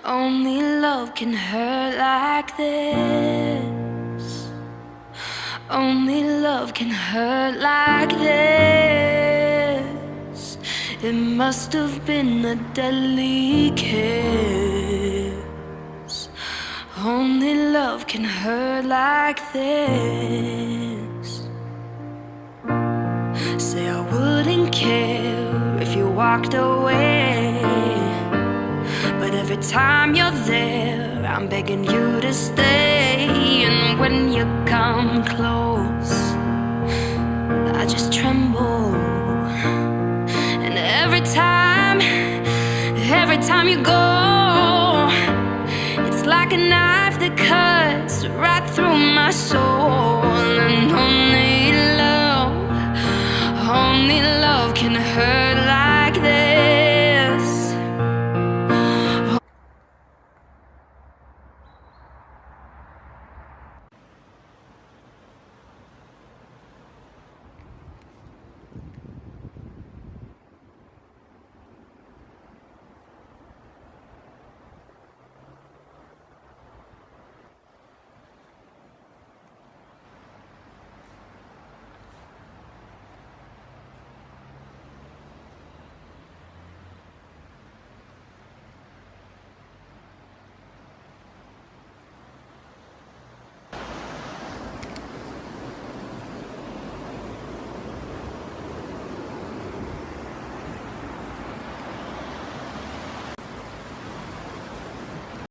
Only love can hurt like this. Only love can hurt like this. It must have been a deadly kiss. Only love can hurt like this. Say I wouldn't care if you walked away, but every time you're there, I'm begging you to stay. And when you come close, I just tremble. And every time you go, it's like a knife that cuts right through my soul. And only love can hurt